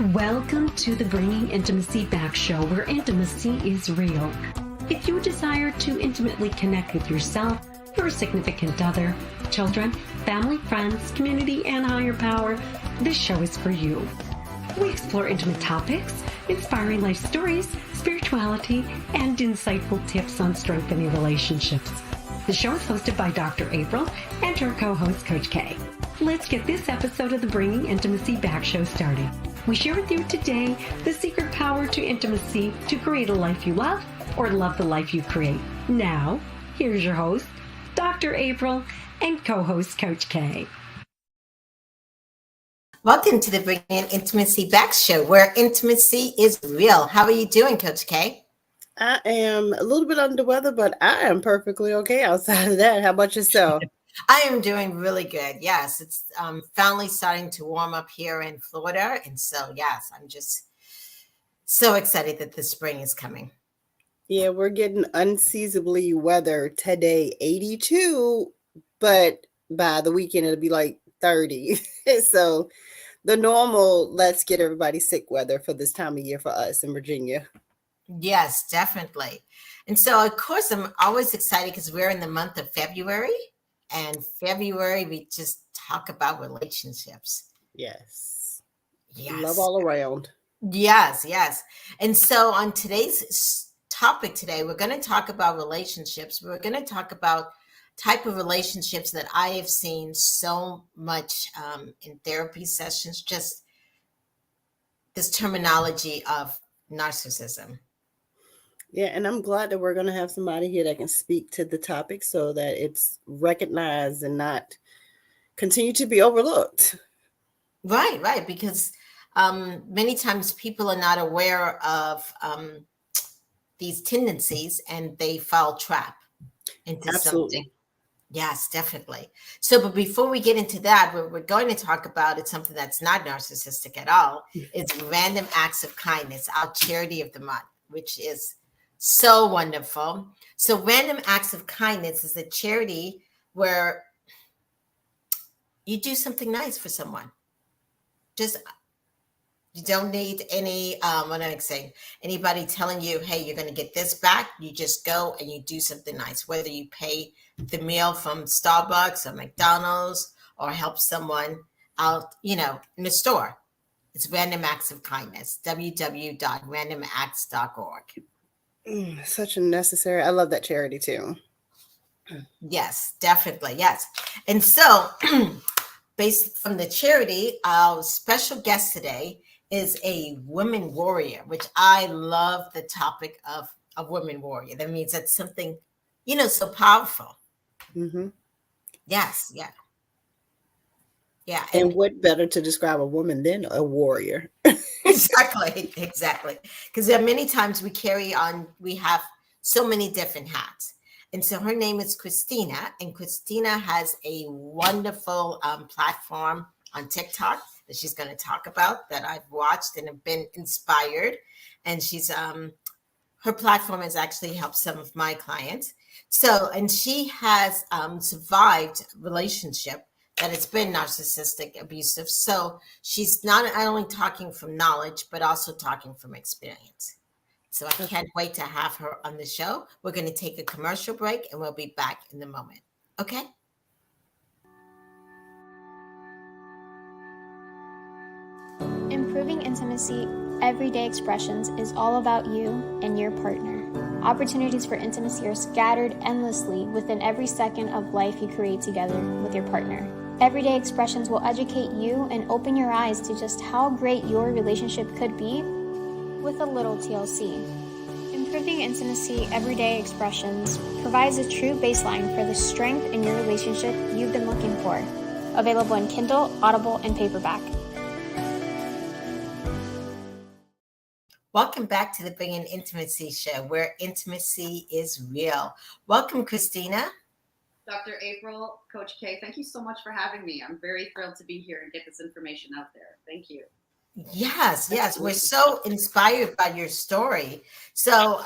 Welcome to the Bringing Intimacy Back show, where intimacy is real. If you desire to intimately connect with yourself, your significant other, children, family, friends, community, and higher power, this show is for you. We explore intimate topics, inspiring life stories, spirituality, and insightful tips on strengthening relationships. The show is hosted by Dr. April and her co-host, Coach K. Let's get this episode of the Bringing Intimacy Back show started. We share with you today the secret power to intimacy to create a life you love or love the life you create. Now, here's your host, Dr. April, and co-host, Coach K. Welcome to the Bringing Intimacy Back show, where intimacy is real. How are you doing, Coach K? I am a little bit under the weather, but I am perfectly okay outside of that. How about yourself? I am doing really good. Yes, it's finally starting to warm up here in Florida. And so, yes, I'm just so excited that the spring is coming. Yeah, we're getting unseasonably weather today, 82, but by the weekend, it'll be like 30. So the normal, let's get everybody sick weather for this time of year for us in Virginia. Yes, definitely. And so, of course, I'm always excited because we're in the month of February. And February, we just talk about relationships. Yes. Yes. Love all around. Yes, yes. And so on today's topic today, we're going to talk about relationships. We're going to talk about type of relationships that I have seen so much in therapy sessions, just this terminology of narcissism. Yeah, and I'm glad that we're going to have somebody here that can speak to the topic so that it's recognized and not continue to be overlooked. Right, because many times people are not aware of these tendencies and they fall trap into something. Yes, definitely. So, but before we get into that, what we're going to talk about is something that's not narcissistic at all. It's random acts of kindness, our charity of the month, which is so wonderful. So random acts of kindness is a charity where you do something nice for someone. Just, you don't need any, what am I saying? Anybody telling you, hey, you're going to get this back. You just go and you do something nice, whether you pay the meal from Starbucks or McDonald's or help someone out, in the store. It's random acts of kindness, www.randomacts.org. Such a necessary. I love that charity too. Yes, definitely. Yes. And so based from the charity, our special guest today is a woman warrior, which I love the topic of a woman warrior. That means that's something, so powerful. Mm-hmm. Yes. Yeah. Yeah. And what better to describe a woman than a warrior? Exactly. Because there are many times we have so many different hats. And so her name is Christina, and Christina has a wonderful platform on TikTok that she's going to talk about that I've watched and have been inspired. And she's her platform has actually helped some of my clients. So, and she has survived relationship that it's been narcissistic, abusive. So she's not only talking from knowledge, but also talking from experience. So I can't wait to have her on the show. We're going to take a commercial break and we'll be back in a moment. Okay? Improving intimacy, everyday expressions is all about you and your partner. Opportunities for intimacy are scattered endlessly within every second of life you create together with your partner. Everyday expressions will educate you and open your eyes to just how great your relationship could be with a little TLC. Improving intimacy, everyday expressions provides a true baseline for the strength in your relationship you've been looking for. Available in Kindle, Audible, and paperback. Welcome back to the Bringing Intimacy show, where intimacy is real. Welcome, Christina. Dr. April, Coach K, thank you so much for having me. I'm very thrilled to be here and get this information out there. Thank you. Yes. We're so inspired by your story. So,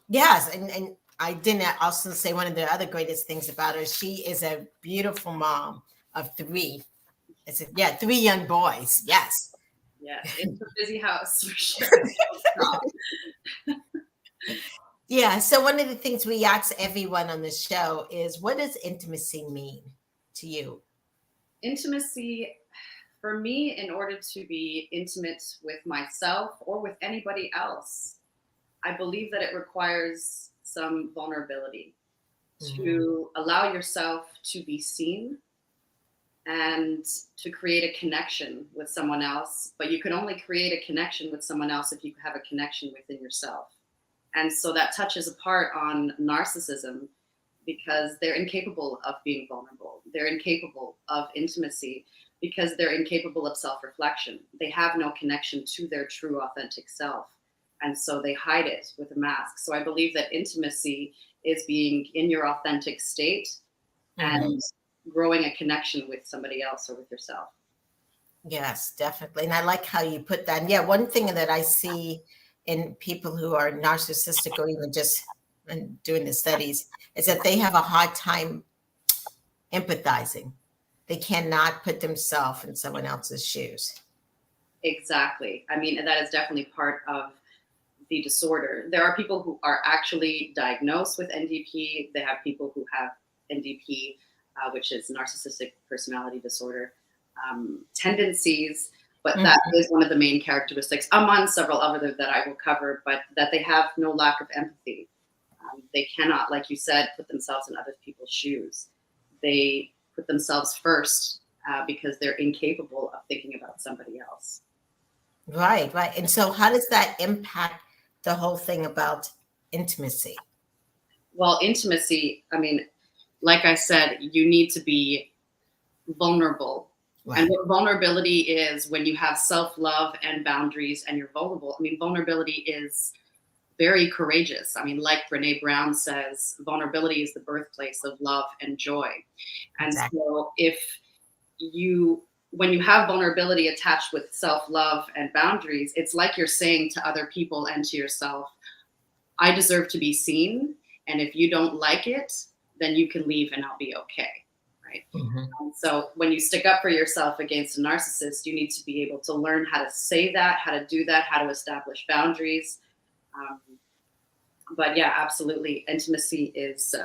yes. And I didn't also say one of the other greatest things about her. She is a beautiful mom of three. 3 young boys. Yes. Yeah, it's a busy house for sure. Yeah. So one of the things we ask everyone on the show is, what does intimacy mean to you? Intimacy, for me, in order to be intimate with myself or with anybody else, I believe that it requires some vulnerability to allow yourself to be seen and to create a connection with someone else. But you can only create a connection with someone else if you have a connection within yourself. And so that touches apart on narcissism, because they're incapable of being vulnerable. They're incapable of intimacy because they're incapable of self-reflection. They have no connection to their true authentic self. And so they hide it with a mask. So I believe that intimacy is being in your authentic state and growing a connection with somebody else or with yourself. Yes, definitely. And I like how you put that. And yeah, one thing that I see in people who are narcissistic or even just doing the studies is that they have a hard time empathizing. They cannot put themselves in someone else's shoes. Exactly. I mean, that is definitely part of the disorder. There are people who are actually diagnosed with NDP. They have people who have NDP, which is narcissistic personality disorder tendencies. But that is one of the main characteristics, among several other that I will cover, but that they have no lack of empathy. They cannot, like you said, put themselves in other people's shoes. They put themselves first because they're incapable of thinking about somebody else. Right, right. And so how does that impact the whole thing about intimacy? Well, intimacy, I mean, like I said, you need to be vulnerable. Right. And what vulnerability is, when you have self-love and boundaries and you're vulnerable. I mean, vulnerability is very courageous. I mean, like Brene Brown says, vulnerability is the birthplace of love and joy. And so when you have vulnerability attached with self-love and boundaries, it's like you're saying to other people and to yourself, I deserve to be seen. And if you don't like it, then you can leave and I'll be okay. Right. So when you stick up for yourself against a narcissist, you need to be able to learn how to say that, how to do that, how to establish boundaries. But yeah, absolutely. Intimacy is,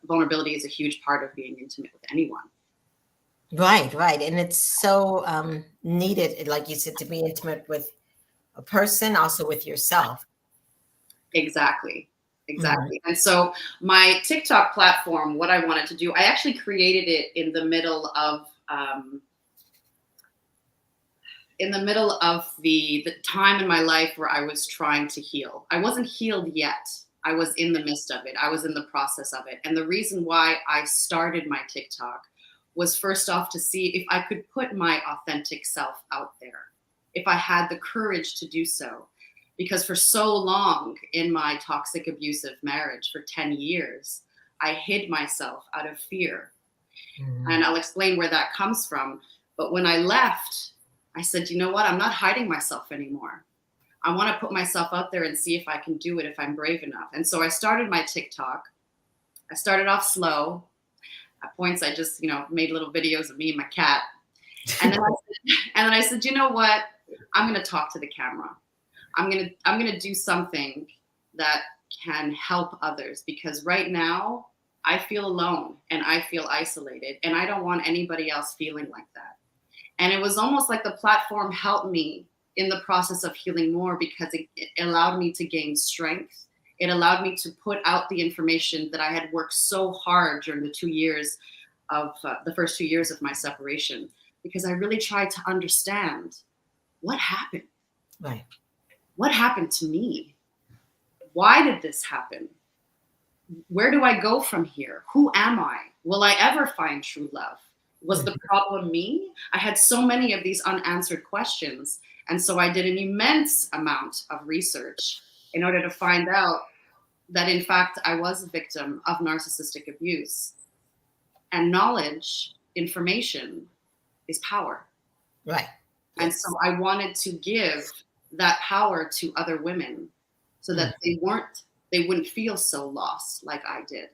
vulnerability is a huge part of being intimate with anyone. Right, right. And it's so needed, like you said, to be intimate with a person, also with yourself. Exactly. Exactly. And so my TikTok platform, what I wanted to do, I actually created it in the middle of the time in my life where I was trying to heal. I wasn't healed yet. I was in the midst of it. I was in the process of it. And the reason why I started my TikTok was, first off, to see if I could put my authentic self out there, if I had the courage to do so. Because for so long in my toxic, abusive marriage, for 10 years, I hid myself out of fear. And I'll explain where that comes from. But when I left, I said, you know what? I'm not hiding myself anymore. I want to put myself out there and see if I can do it, if I'm brave enough. And so I started my TikTok. I started off slow. At points, I just, made little videos of me and my cat. And then I said, you know what? I'm going to talk to the camera. I'm gonna do something that can help others, because right now I feel alone and I feel isolated, and I don't want anybody else feeling like that. And it was almost like the platform helped me in the process of healing more, because it allowed me to gain strength. It allowed me to put out the information that I had worked so hard during the 2 years of the first 2 years of my separation, because I really tried to understand what happened. Right. What happened to me? Why did this happen? Where do I go from here? Who am I? Will I ever find true love? Was the problem me? I had so many of these unanswered questions. And so I did an immense amount of research in order to find out that, in fact, I was a victim of narcissistic abuse. And knowledge, information, is power. Right. And so I wanted to give that power to other women so that they wouldn't feel so lost like I did.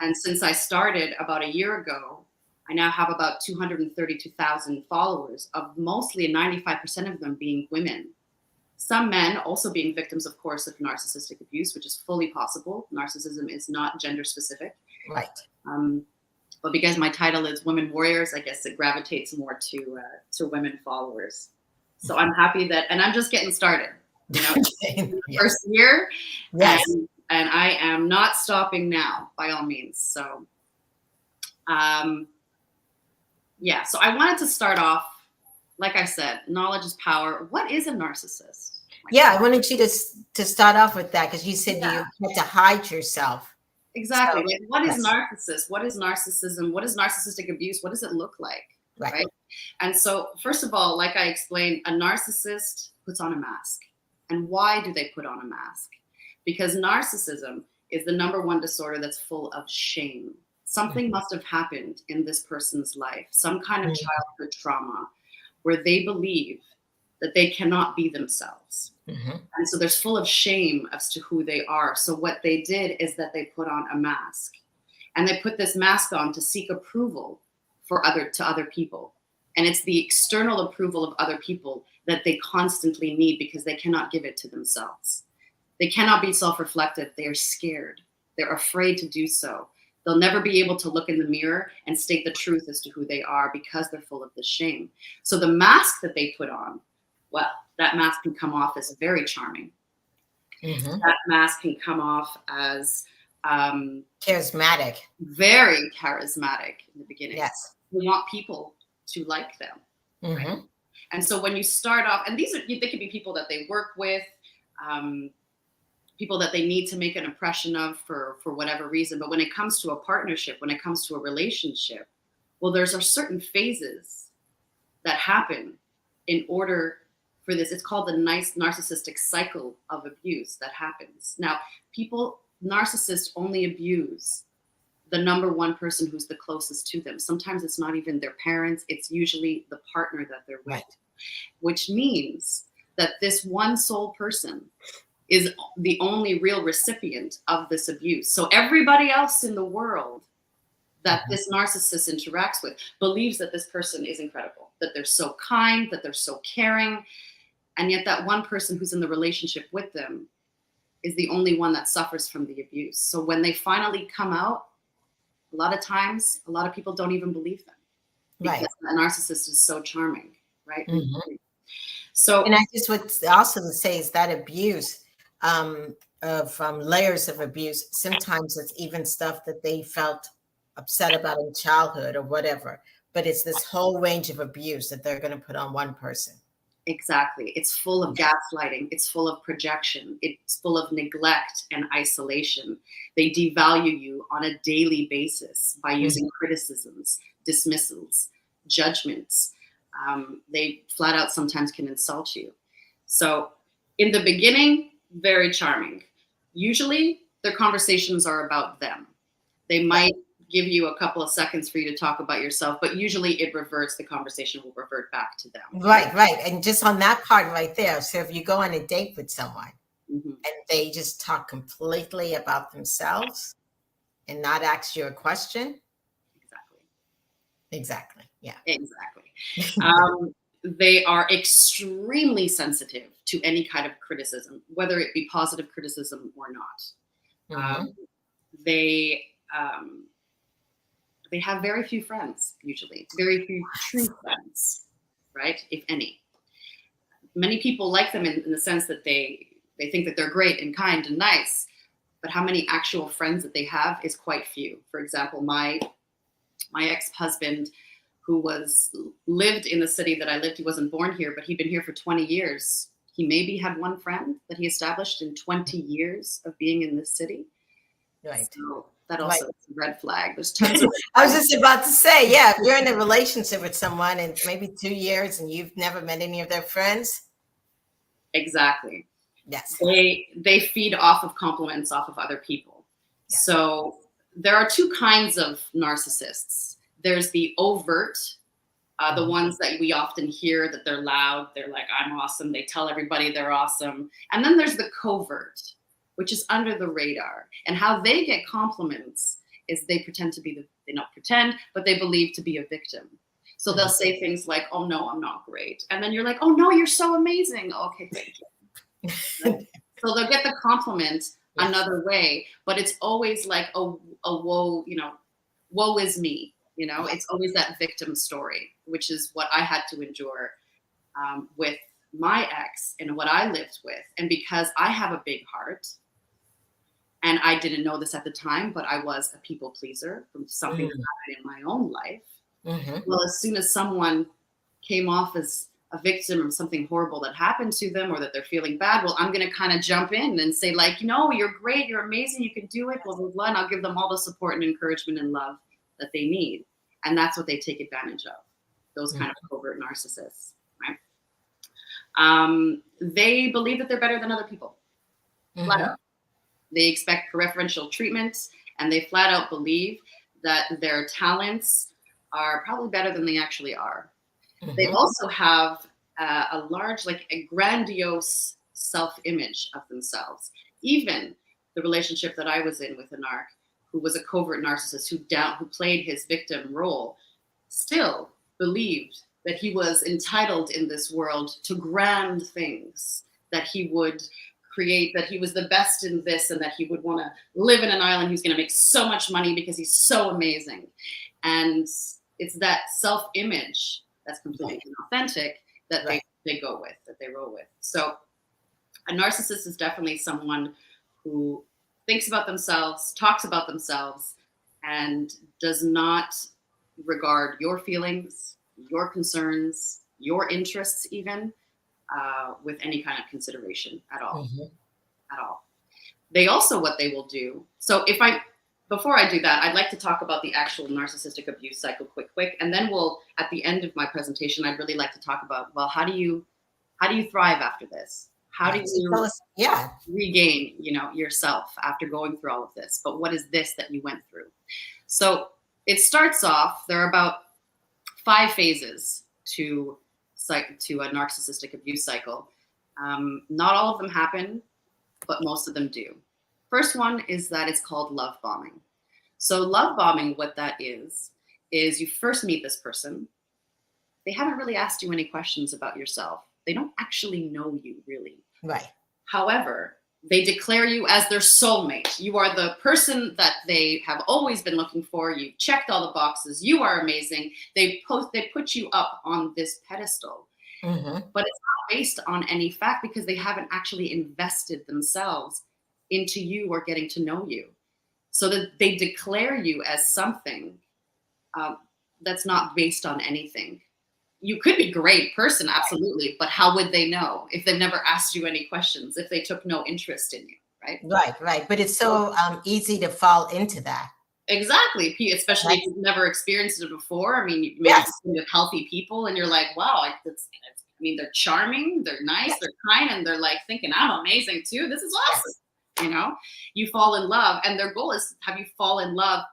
And since I started about a year ago, I now have about 232,000 followers, of mostly 95% of them being women. Some men also being victims, of course, of narcissistic abuse, which is fully possible. Narcissism is not gender specific. Right. But because my title is Women Warriors, I guess it gravitates more to women followers. So I'm happy that, and I'm just getting started. You know, Yes. first year, Yes. and I am not stopping now, by all means. So, yeah. So I wanted to start off, like I said, knowledge is power. What is a narcissist? Yeah, I wanted you to start off with that, because you said you had to hide yourself. Exactly. So, like, what is yes. narcissist? What is narcissism? What is narcissistic abuse? What does it look like? Right. And so, first of all, like I explained, a narcissist puts on a mask. And why do they put on a mask? Because narcissism is the #1 disorder that's full of shame. Something must have happened in this person's life, some kind of childhood trauma, where they believe that they cannot be themselves. And so there's full of shame as to who they are. So what they did is that they put on a mask, and they put this mask on to seek approval to other people. And it's the external approval of other people that they constantly need, because they cannot give it to themselves. They cannot be self-reflective. They are scared. They're afraid to do so. They'll never be able to look in the mirror and state the truth as to who they are, because they're full of the shame. So the mask that they put on, well, that mask can come off as very charming. That mask can come off as charismatic. Very charismatic in the beginning. Yes. We want people to like them. Right? And so when you start off, and they could be people that they work with, people that they need to make an impression of for whatever reason. But when it comes to a partnership, when it comes to a relationship, well, there's certain phases that happen in order for this. It's called the narcissistic cycle of abuse that happens. Now, narcissists only abuse the #1 person who's the closest to them. Sometimes it's not even their parents. It's usually the partner that they're with, which means that this one sole person is the only real recipient of this abuse. So everybody else in the world that this narcissist interacts with believes that this person is incredible, that they're so kind, that they're so caring. And yet that one person who's in the relationship with them is the only one that suffers from the abuse. So when they finally come out, a lot of times, a lot of people don't even believe them, because the narcissist is so charming, right? So, and I just would also say is that abuse of layers of abuse. Sometimes it's even stuff that they felt upset about in childhood or whatever, but it's this whole range of abuse that they're going to put on one person. Exactly. It's full of gaslighting. It's full of projection. It's full of neglect and isolation. They devalue you on a daily basis by using criticisms, dismissals, judgments. They flat out sometimes can insult you. So in the beginning, very charming. Usually their conversations are about them. They might give you a couple of seconds for you to talk about yourself, but usually the conversation will revert back to them. Right. And just on that part right there. So if you go on a date with someone and they just talk completely about themselves and not ask you a question. Exactly. Yeah. Exactly. They are extremely sensitive to any kind of criticism, whether it be positive criticism or not. They have very few friends, usually, very few true friends, right? If any. Many people like them in the sense that they think that they're great and kind and nice, but how many actual friends that they have is quite few. For example, my ex-husband, who lived in the city that I lived, he wasn't born here, but he'd been here for 20 years. He maybe had one friend that he established in 20 years of being in this city. Right. So that also is a red flag. There's tons of I was just about to say, if you're in a relationship with someone and maybe 2 years and you've never met any of their friends. Exactly. Yes. They feed off of compliments off of other people. Yes. So there are two kinds of narcissists. There's the overt, the ones that we often hear that they're loud. They're like, I'm awesome. They tell everybody they're awesome. And then there's the covert, which is under the radar. And how they get compliments is they pretend to be they not pretend, but they believe to be a victim. So they'll say things like, oh no, I'm not great. And then you're like, oh no, you're so amazing. Okay, thank you. Right? So they'll get the compliment another way, but it's always like a woe, woe is me. It's always that victim story, which is what I had to endure with my ex and what I lived with. And because I have a big heart, and I didn't know this at the time, but I was a people pleaser from something that happened in my own life. Well, as soon as someone came off as a victim of something horrible that happened to them or that they're feeling bad, well, I'm going to kind of jump in and say like, no, you're great, you're amazing, you can do it, blah, blah, blah. And I'll give them all the support and encouragement and love that they need. And that's what they take advantage of, those kind of covert narcissists, right? They believe that they're better than other people. Flat out. They expect preferential treatment, and they flat out believe that their talents are probably better than they actually are. They also have a large, like a grandiose self-image of themselves. Even the relationship that I was in with a narc, who was a covert narcissist who played his victim role, still believed that he was entitled in this world to grand things, that he would create, that he was the best in this, and that he would want to live in an island. He's going to make so much money because he's so amazing. And it's that self-image that's completely inauthentic that they go with, that they roll with. So a narcissist is definitely someone who thinks about themselves, talks about themselves, and does not regard your feelings, your concerns, your interests even, with any kind of consideration at all. At all. They also, what they will do, so before I do that, I'd like to talk about the actual narcissistic abuse cycle quick, and then at the end of my presentation, I'd really like to talk about, well, how do you thrive after this? How do you regain, yourself after going through all of this? But what is this that you went through? So it starts off, there are about 5 phases to a narcissistic abuse cycle. Not all of them happen, but most of them do. First one is that it's called love bombing. So love bombing, what that is you first meet this person. They haven't really asked you any questions about yourself. They don't actually know you really. Right. However, they declare you as their soulmate. You are the person that they have always been looking for. You checked all the boxes. You are amazing. They put you up on this pedestal. But it's not based on any fact because they haven't actually invested themselves into you or getting to know you. So that they declare you as something that's not based on anything. You could be a great person, absolutely, but how would they know if they've never asked you any questions, if they took no interest in you, right? Right. But it's so easy to fall into that. Exactly, especially if you've never experienced it before. I mean, maybe with healthy people and you're like, wow, they're charming, they're nice, they're kind, and they're like thinking, I'm amazing too. This is awesome. You fall in love, and their goal is to have you fall in love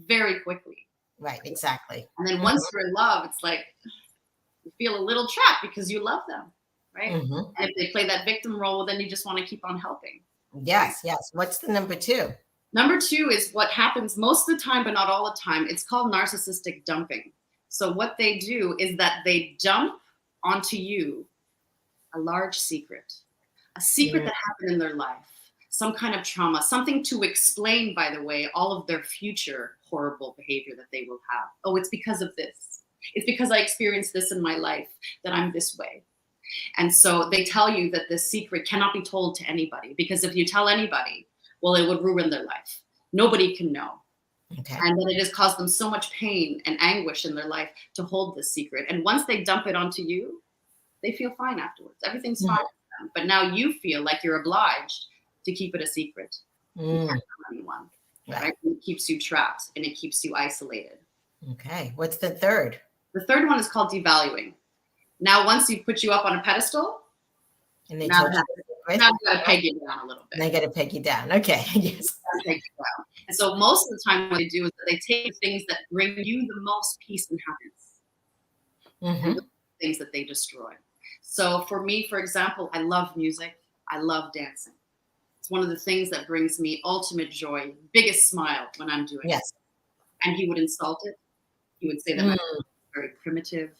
very quickly. Right, exactly. And then once you're in love, it's like you feel a little trapped because you love them, right? And if they play that victim role, then you just want to keep on helping. Yes. What's the number 2? Number 2 is what happens most of the time, but not all the time. It's called narcissistic dumping. So what they do is that they dump onto you a large secret, that happened in their life, some kind of trauma, something to explain, by the way, all of their future horrible behavior that they will have. Oh, it's because of this. It's because I experienced this in my life that I'm this way. And so they tell you that this secret cannot be told to anybody, because if you tell anybody, well, it would ruin their life. Nobody can know. Okay. And that it has caused them so much pain and anguish in their life to hold this secret. And once they dump it onto you, they feel fine afterwards. Everything's fine with them. But now you feel like you're obliged to keep it a secret. You can't tell anyone. Right? It keeps you trapped and it keeps you isolated. Okay. What's the third? The third one is called devaluing. Now, once you put you up on a pedestal, And they now told you they got to peg you down a little bit. and they got to peg you down. Okay. Yes. Peg you down. And so most of the time what they do is that they take things that bring you the most peace and happiness. And the things that they destroy. So for me, for example, I love music. I love dancing. It's one of the things that brings me ultimate joy, biggest smile when I'm doing Yes. it. And he would insult it. He would say that my was very primitive,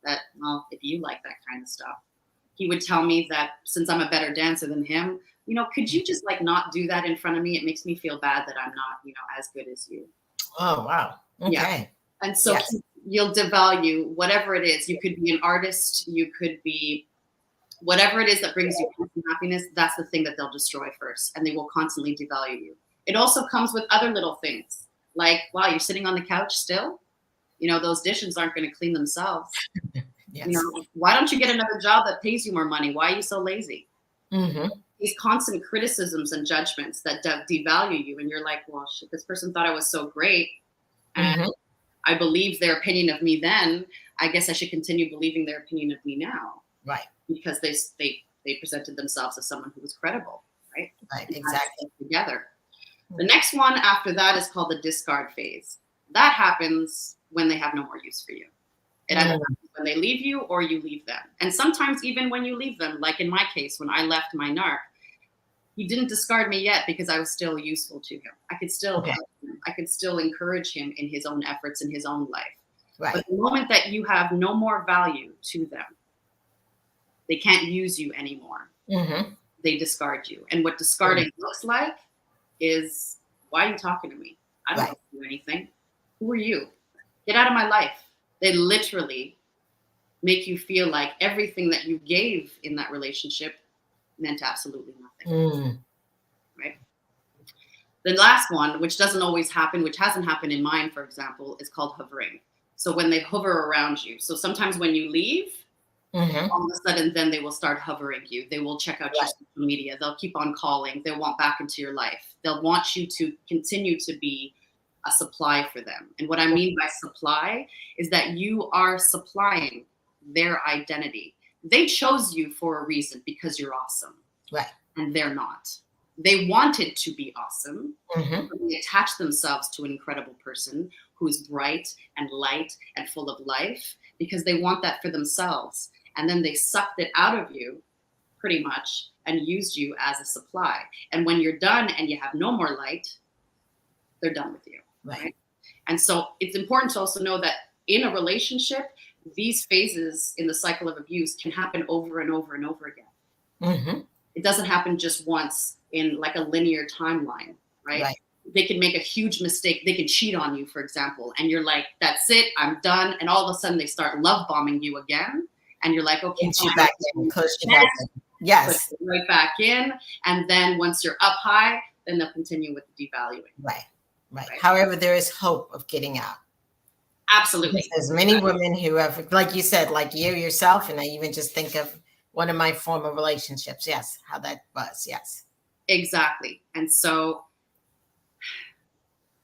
that, well, if you like that kind of stuff. He would tell me that since I'm a better dancer than him, you know, could you just like not do that in front of me? It makes me feel bad that I'm not, you know, as good as you. Oh, wow. Okay. Yeah. And so Yes. you'll devalue whatever it is. You could be an artist. You could be whatever it is that brings you peace and happiness. That's the thing that they'll destroy first. And they will constantly devalue you. It also comes with other little things like, wow, you're sitting on the couch still? You know, those dishes aren't going to clean themselves. Yes. You know, why don't you get another job that pays you more money? Why are you so lazy? These constant criticisms and judgments that devalue you. And you're like, well, shit, this person thought I was so great. And I believed their opinion of me then. I guess I should continue believing their opinion of me now. Right. Because they presented themselves as someone who was credible. Right. Right. Exactly. Together. The next one after that is called the discard phase. That happens when they have no more use for you. It either happens when they leave you or you leave them. And sometimes even when you leave them, like in my case, when I left my narc, he didn't discard me yet because I was still useful to him. I could still help him. I could still encourage him in his own efforts in his own life. Right. But the moment that you have no more value to them, they can't use you anymore. They discard you. And what discarding looks like is, why are you talking to me? I don't do anything. Who are you? Get out of my life. They literally make you feel like everything that you gave in that relationship meant absolutely nothing. Right? The last one, which doesn't always happen, which hasn't happened in mine, for example, is called hovering. So when they hover around you. So sometimes when you leave, all of a sudden, then they will start hovering you. They will check out your social media. They'll keep on calling. They'll want back into your life. They'll want you to continue to be a supply for them. And what I mean by supply is that you are supplying their identity. They chose you for a reason because you're awesome. Right. And they're not. They wanted to be awesome. They attached themselves to an incredible person who's bright and light and full of life because they want that for themselves. And then they sucked it out of you pretty much and used you as a supply. And when you're done and you have no more light, they're done with you. Right. And so it's important to also know that in a relationship, these phases in the cycle of abuse can happen over and over and over again. It doesn't happen just once in like a linear timeline, right? They can make a huge mistake. They can cheat on you, for example, and you're like, that's it, I'm done. And all of a sudden they start love bombing you again. And you're like, okay, Push you back in. Yes. Put you right back in. And then once you're up high, then they'll continue with the devaluing. Right. However, there is hope of getting out. Absolutely. There's many women who have, like you said, like you yourself, and I even just think of one of my former relationships. Yes, how that was. Yes. Exactly. And so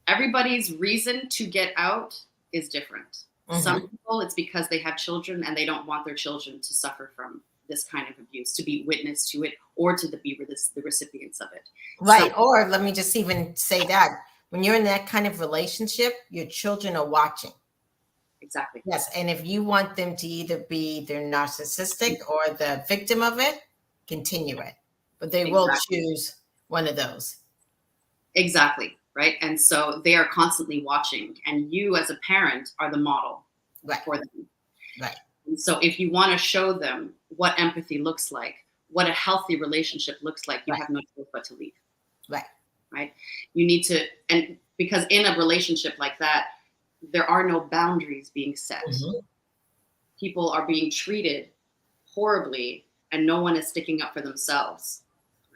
everybody's reason to get out is different. Some people, it's because they have children and they don't want their children to suffer from this kind of abuse, to be witness to it, or to be the recipients of it. Right. So, or let me just even say that when you're in that kind of relationship, your children are watching. Exactly. Yes. And if you want them to either be the narcissistic or the victim of it, continue it. But they will choose one of those. Exactly. Right. And so they are constantly watching, and you as a parent are the model for them. Right. And so if you want to show them what empathy looks like, what a healthy relationship looks like, you have no choice but to leave. Right. You need to, and because in a relationship like that, there are no boundaries being set. People are being treated horribly, and no one is sticking up for themselves.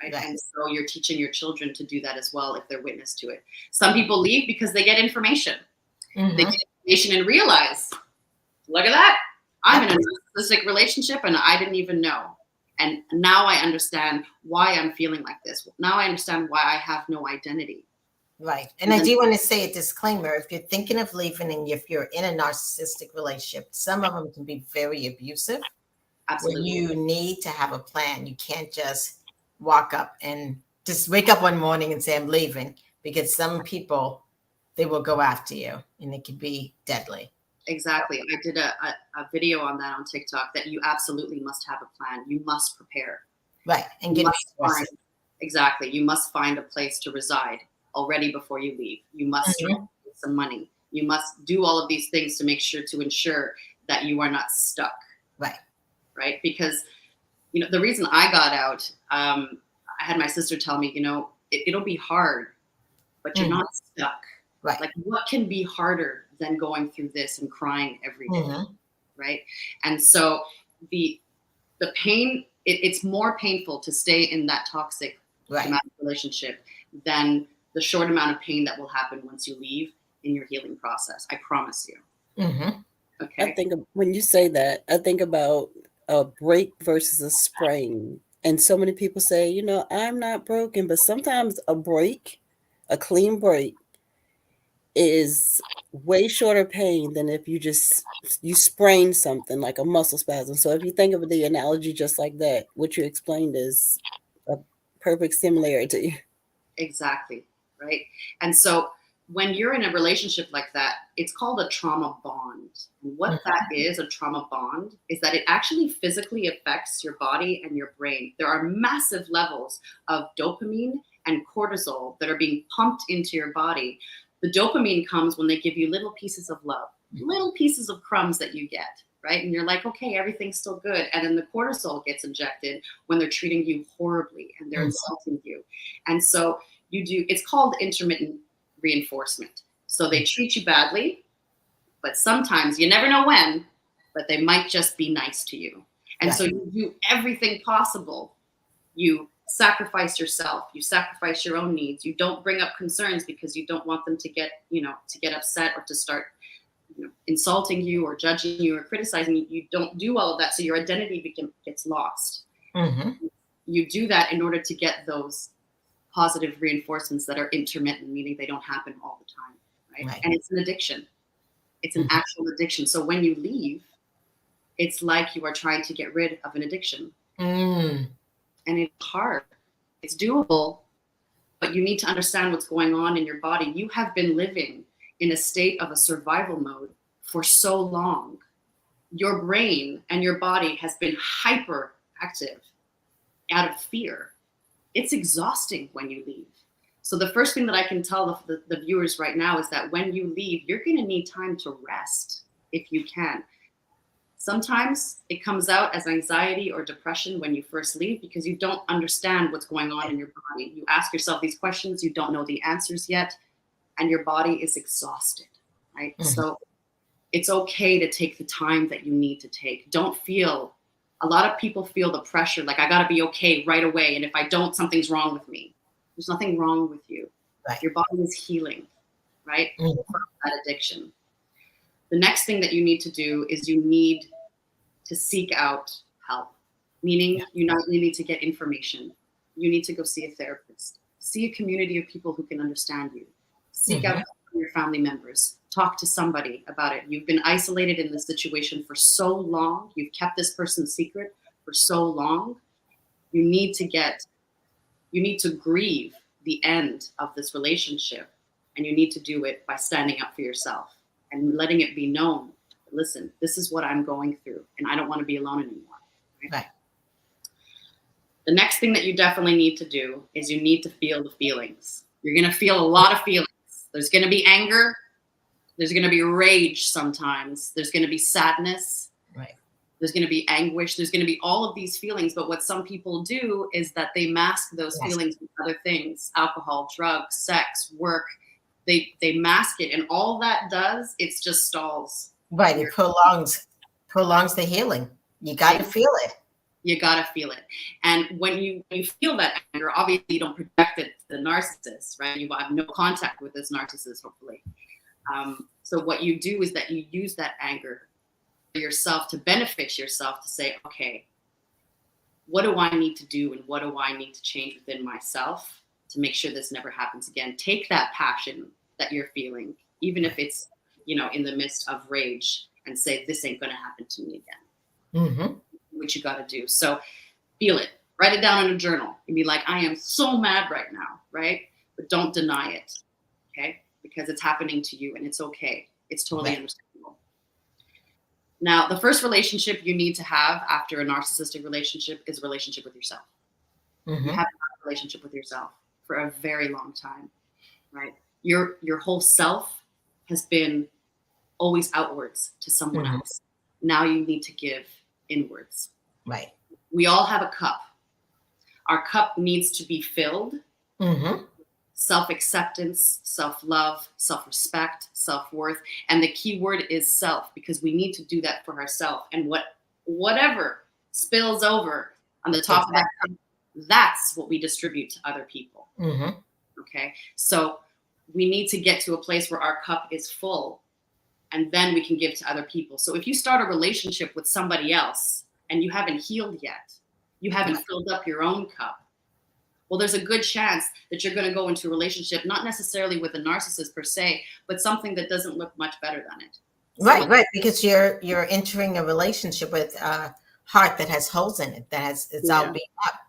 Right. And so you're teaching your children to do that as well if they're witness to it. Some people leave because they get information. They get information and realize, look at that. I'm in a narcissistic relationship and I didn't even know. And now I understand why I'm feeling like this. Now I understand why I have no identity. Right. And I do want to say a disclaimer. If you're thinking of leaving and if you're in a narcissistic relationship, some of them can be very abusive. Absolutely. You need to have a plan. You can't just walk up and just wake up one morning and say, I'm leaving, because some people, they will go after you and it can be deadly. Exactly. I did a video on that on TikTok that you absolutely must have a plan. You must prepare. Right. And get resources. Exactly. You must find a place to reside already before you leave. You must try to get some money. You must do all of these things to ensure that you are not stuck. Right. Right. Because, the reason I got out, I had my sister tell me, it'll be hard, but you're not stuck. Right. Like, what can be harder than going through this and crying every day? Right. And so the pain, it's more painful to stay in that toxic traumatic relationship than the short amount of pain that will happen once you leave in your healing process. I promise you. Okay. I think when you say that, I think about a break versus a sprain. And so many people say, I'm not broken, but sometimes a clean break is way shorter pain than if you sprain something like a muscle spasm. So if you think of the analogy just like that, what you explained is a perfect similarity. Exactly. Right. And so when you're in a relationship like that, it's called a trauma bond. And what that is, a trauma bond, is that it actually physically affects your body and your brain. There are massive levels of dopamine and cortisol that are being pumped into your body. The dopamine comes when they give you little pieces of love, little pieces of crumbs that you get, right? And you're like, okay, everything's still good. And then the cortisol gets injected when they're treating you horribly and they're insulting you. And so it's called intermittent reinforcement. So they treat you badly, but sometimes you never know when, but they might just be nice to you. And so you do everything possible. You sacrifice yourself. You sacrifice your own needs. You don't bring up concerns because you don't want them to get upset or to start insulting you or judging you or criticizing you. You don't do all of that. So your identity gets lost. You do that in order to get those positive reinforcements that are intermittent, meaning they don't happen all the time, right? And it's an addiction. It's an actual addiction. So when you leave, it's like you are trying to get rid of an addiction. And it's hard. It's doable, but you need to understand what's going on in your body. You have been living in a state of a survival mode for so long. Your brain and your body has been hyperactive out of fear. It's exhausting when you leave. So the first thing that I can tell the viewers right now is that when you leave, you're going to need time to rest if you can. Sometimes it comes out as anxiety or depression when you first leave because you don't understand what's going on in your body. You ask yourself these questions, you don't know the answers yet, and your body is exhausted, right? So it's okay to take the time that you need to take. A lot of people feel the pressure, like I got to be okay right away. And if I don't, something's wrong with me. There's nothing wrong with you. Your body is healing, right? From that addiction. The next thing that you need to do is you need to seek out help, meaning you need to get information. You need to go see a therapist, see a community of people who can understand you, seek out your family members, talk to somebody about it. You've been isolated in this situation for so long. You've kept this person's secret for so long. You need to grieve the end of this relationship, and you need to do it by standing up for yourself and letting it be known. Listen, this is what I'm going through, and I don't want to be alone anymore. Right? The next thing that you definitely need to do is you need to feel the feelings. You're going to feel a lot of feelings. There's going to be anger. There's going to be rage sometimes. There's going to be sadness. There's going to be anguish. There's going to be all of these feelings. But what some people do is that they mask those feelings with other things: alcohol, drugs, sex, work. They mask it. And all that does, it's just stalls. Right. It prolongs the healing. You got to feel it. You got to feel it. And when you feel that anger, obviously you don't project it to the narcissist, right? You have no contact with this narcissist, hopefully. So what you do is that you use that anger for yourself to benefit yourself, to say, okay, what do I need to do and what do I need to change within myself to make sure this never happens again? Take that passion that you're feeling, even if it's, in the midst of rage, and say, this ain't going to happen to me again. What you got to do. So feel it, write it down in a journal and be like, I am so mad right now, right? But don't deny it, okay? Because it's happening to you and it's okay. It's totally understandable. Now, the first relationship you need to have after a narcissistic relationship is a relationship with yourself. You have to have a relationship with yourself for a very long time, right? Your whole self has been always outwards to someone else. Now you need to give inwards. Right. We all have a cup. Our cup needs to be filled. Self-acceptance, self-love, self-respect, self-worth. And the key word is self, because we need to do that for ourselves. And whatever spills over on the top of that cup, that's what we distribute to other people. Okay. So we need to get to a place where our cup is full, and then we can give to other people. So if you start a relationship with somebody else and you haven't healed yet, you haven't filled up your own cup, well, there's a good chance that you're going to go into a relationship, not necessarily with a narcissist per se, but something that doesn't look much better than it. Right. Because you're entering a relationship with a heart that has holes in it, it's all beat up.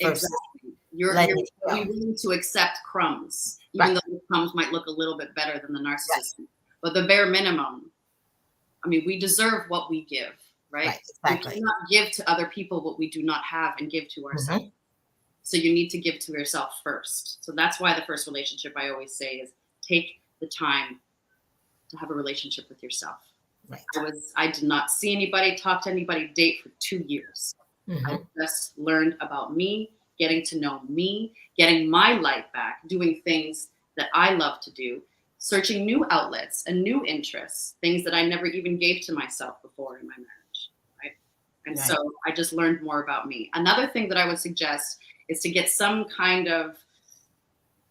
Exactly. You're willing to accept crumbs, even though the crumbs might look a little bit better than the narcissist. Right. But the bare minimum, I mean, we deserve what we give, right? Exactly. We cannot give to other people what we do not have and give to ourselves. So you need to give to yourself first. So that's why the first relationship, I always say, is take the time to have a relationship with yourself. Right. I did not see anybody, talk to anybody, date for 2 years. I just learned about me, getting to know me, getting my life back, doing things that I love to do, searching new outlets and new interests, things that I never even gave to myself before in my marriage, right? And so I just learned more about me. Another thing that I would suggest is to get some kind of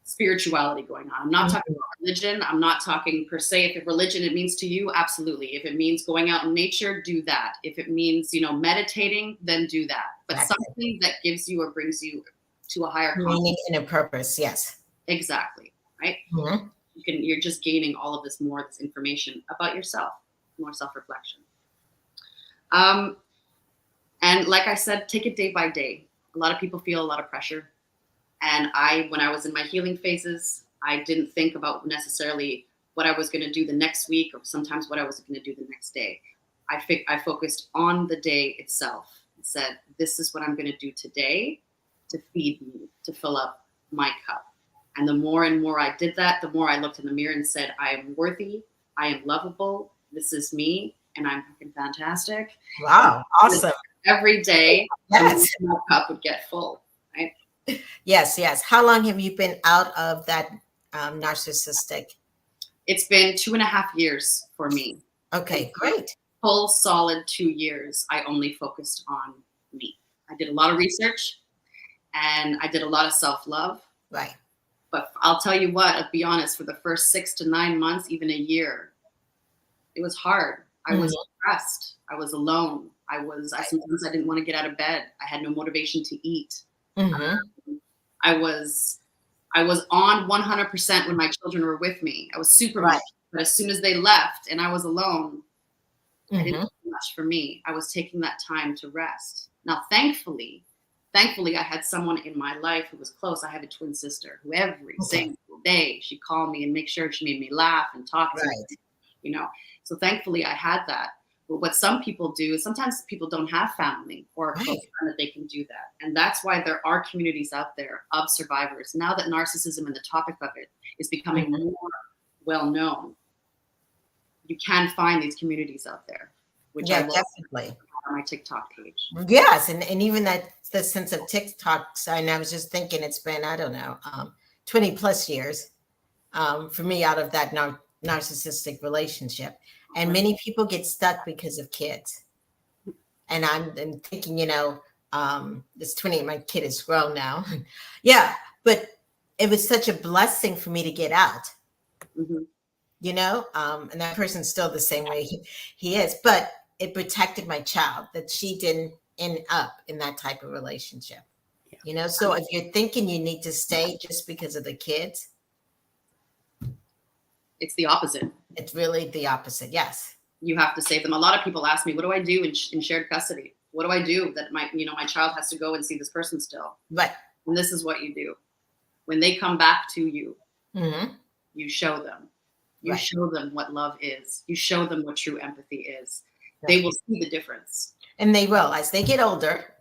spirituality going on. I'm not talking about religion. I'm not talking per se, if religion it means to you, absolutely. If it means going out in nature, do that. If it means, meditating, then do that. But something that gives you or brings you to a higher meaning and a purpose. Yes. Exactly. Right. You're just gaining all of this information about yourself, more self-reflection. And like I said, take it day by day. A lot of people feel a lot of pressure. And when I was in my healing phases, I didn't think about necessarily what I was going to do the next week, or sometimes what I was going to do the next day. I focused on the day itself and said, this is what I'm going to do today to feed me, to fill up my cup. And the more and more I did that, the more I looked in the mirror and said, I am worthy, I am lovable, this is me, and I'm fucking fantastic. Wow, awesome. Every day, my cup would get full, right? Yes. How long have you been out of that narcissistic? It's been 2.5 years for me. Okay, great. Full solid 2 years, I only focused on me. I did a lot of research and I did a lot of self-love. Right. But I'll tell you what, I'll be honest, for the first 6 to 9 months, even a year, it was hard. I was depressed. I was alone. Sometimes I didn't want to get out of bed. I had no motivation to eat. I was on 100% when my children were with me. I was super much, but as soon as they left and I was alone, I didn't do much for me. I was taking that time to rest. Now, thankfully, I had someone in my life who was close. I have a twin sister who every single day she'd call me and make sure she made me laugh and talk to me, So thankfully, I had that. But what some people do is sometimes people don't have family or a close friend that they can do that. And that's why there are communities out there of survivors. Now that narcissism and the topic of it is becoming more well known, you can find these communities out there, which I love definitely on my TikTok page. Yes, and even the sense of TikTok. And I was just thinking, it's been 20 plus years for me out of that narcissistic relationship. And many people get stuck because of kids. And I'm thinking, this 20, my kid is grown now. But it was such a blessing for me to get out, and that person's still the same way he is, but it protected my child that she didn't end up in that type of relationship, So if you're thinking you need to stay just because of the kids, it's the opposite. It's really the opposite. Yes. You have to save them. A lot of people ask me, what do I do in shared custody? What do I do that my child has to go and see this person still? Right. And this is what you do. When they come back to you, you show them. You show them what love is. You show them what true empathy is. They will see the difference. And they will, as they get older.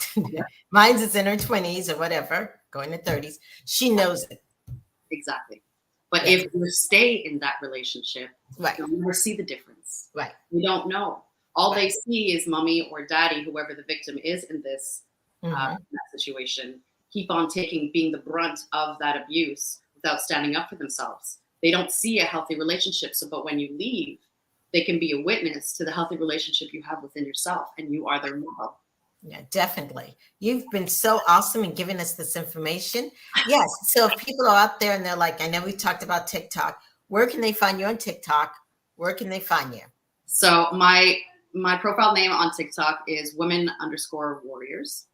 Mine's is in her 20s or whatever. going to 30s, she knows it. Exactly. But Yes. if you stay in that relationship, Right. you'll never see the difference. Right. You don't know. All Right. they see is mommy or daddy, whoever the victim is in this Mhm. in that situation, keep on being the brunt of that abuse without standing up for themselves. They don't see a healthy relationship. So, but when you leave, they can be a witness to the healthy relationship you have within yourself, and you are their model. Yeah, definitely. You've been so awesome in giving us this information. Yes. So if people are out there and they're like, I know we talked about TikTok, where can they find you on TikTok? Where can they find you? So my profile name on TikTok is women_warriors.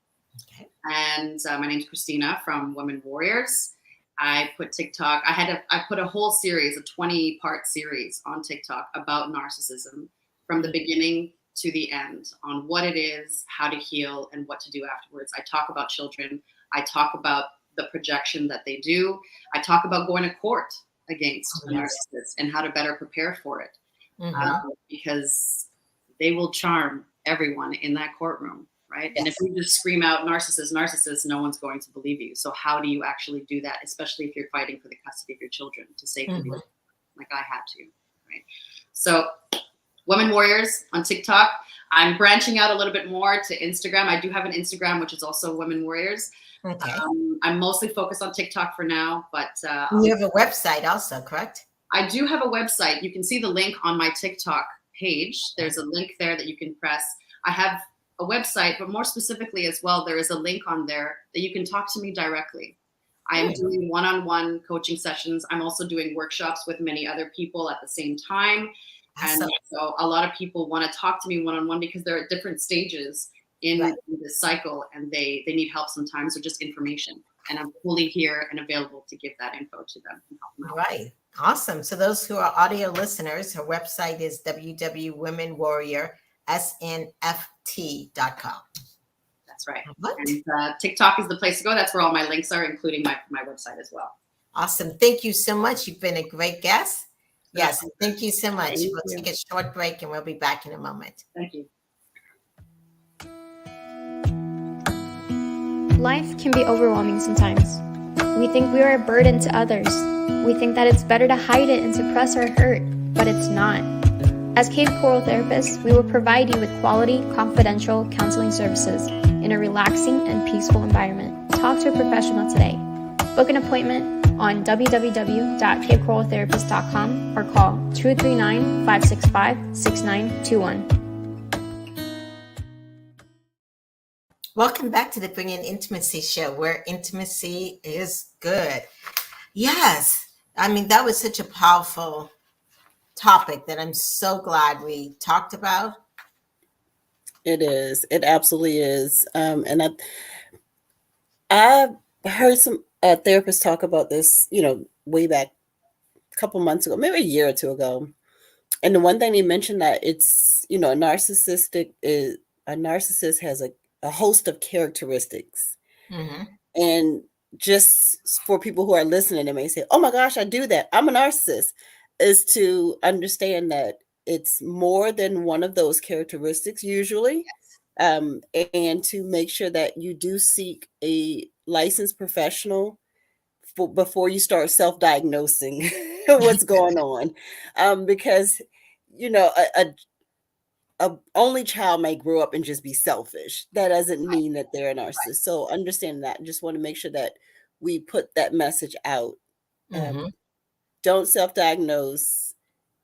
Okay. And my name's Christina from Woman Warriors. I put TikTok. I put a whole series, a 20-part series on TikTok about narcissism from the beginning to the end, on what it is, how to heal, and what to do afterwards. I talk about children. I talk about the projection that they do. I talk about going to court against a narcissist and how to better prepare for it, because they will charm everyone in that courtroom. Right. Yes. And if you just scream out narcissist, narcissist, no one's going to believe you. So how do you actually do that, especially if you're fighting for the custody of your children to save them, like I had to. Right. So Women Warriors on TikTok. I'm branching out a little bit more to Instagram. I do have an Instagram, which is also Women Warriors. Okay. I'm mostly focused on TikTok for now, but you have a website also, correct? I do have a website. You can see the link on my TikTok page. There's a link there that you can press. I have a website, but more specifically as well, there is a link on there that you can talk to me directly. I am doing one-on-one coaching sessions. I'm also doing workshops with many other people at the same time. Awesome. And so a lot of people want to talk to me one-on-one because they're at different stages in this cycle, and they need help sometimes, or just information. And I'm fully here and available to give that info to them and help them out. Right. Awesome. So those who are audio listeners, her website is www.womenwarriorsnft.com. That's right. What? And TikTok is the place to go. That's where all my links are, including my website as well. Awesome. Thank you so much. You've been a great guest. Yes. Thank you so much. Thank We'll you. take a short break and we'll be back in a moment. Thank you. Life can be overwhelming sometimes. We think we are a burden to others. We think that it's better to hide it and suppress our hurt, but it's not. As Cave Coral Therapists, we will provide you with quality, confidential counseling services in a relaxing and peaceful environment. Talk to a professional today. Book an appointment on www.cavecoraltherapist.com or call 239-565-6921. Welcome back to the Bringing Intimacy Show, where intimacy is good. Yes. I mean, that was such a powerful topic that I'm so glad we talked about. It is. It absolutely is. And I heard some therapists talk about this, way back a couple months ago, maybe a year or two ago. And the one thing they mentioned that it's, a narcissist has a host of characteristics. And just for people who are listening, they may say, oh my gosh, I do that. I'm a narcissist. Is to understand that it's more than one of those characteristics usually. And to make sure that you do seek a licensed professional before you start self-diagnosing what's going on. Because, a only child may grow up and just be selfish. That doesn't mean that they're a narcissist. So understand that. Just want to make sure that we put that message out. Don't self-diagnose.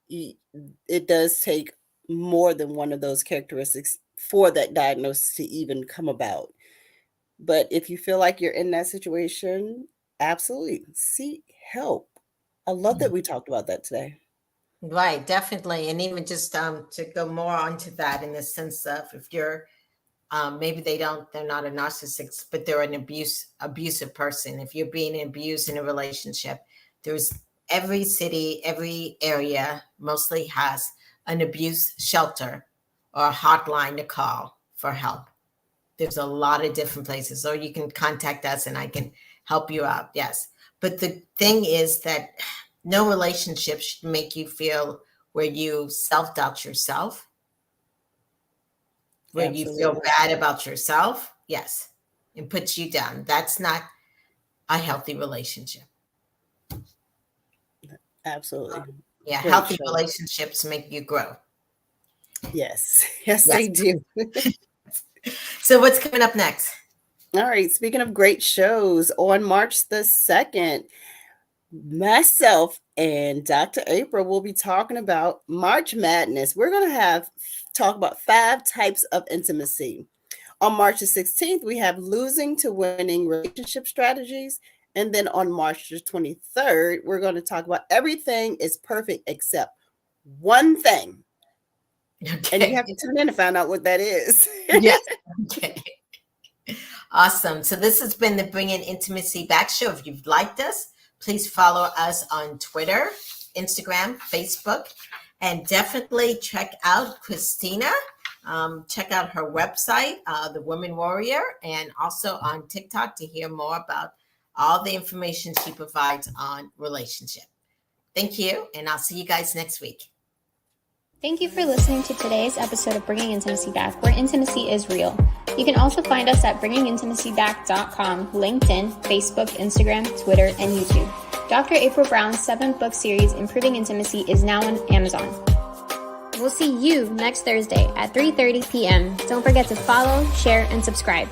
It does take more than one of those characteristics for that diagnosis to even come about. But if you feel like you're in that situation, absolutely seek help. I love that we talked about that today. Right, definitely. And even just to go more onto that in the sense of if you're maybe they're not a narcissist, but they're an abusive person. If you're being abused in a relationship, there's every city, every area mostly has an abuse shelter or a hotline to call for help. There's a lot of different places, or you can contact us and I can help you out. Yes. But the thing is that no relationship should make you feel where you self-doubt yourself, where you feel bad about yourself. Yes. And puts you down. That's not a healthy relationship. Absolutely. Yeah, Great healthy show. relationships make you grow. Yes. Yes, they do. So what's coming up next? All right. Speaking of great shows, on March the 2nd, myself and Dr. April will be talking about March Madness. We're going to talk about 5 types of intimacy. On March the 16th, we have losing to winning relationship strategies. And then on March the 23rd, we're going to talk about everything is perfect except one thing. Okay. And you have to tune in to find out what that is. Yes. Okay. Awesome. So this has been the Bringing Intimacy Back show. If you've liked us, please follow us on Twitter, Instagram, Facebook, and definitely check out Christina. Check out her website, The Woman Warrior, and also on TikTok to hear more about all the information she provides on relationship. Thank you, and I'll see you guys next week. Thank you for listening to today's episode of Bringing Intimacy Back, where intimacy is real. You can also find us at bringingintimacyback.com, LinkedIn, Facebook, Instagram, Twitter, and YouTube. Dr. April Brown's 7-book series, Improving Intimacy, is now on Amazon. We'll see you next Thursday at 3:30 p.m. Don't forget to follow, share, and subscribe.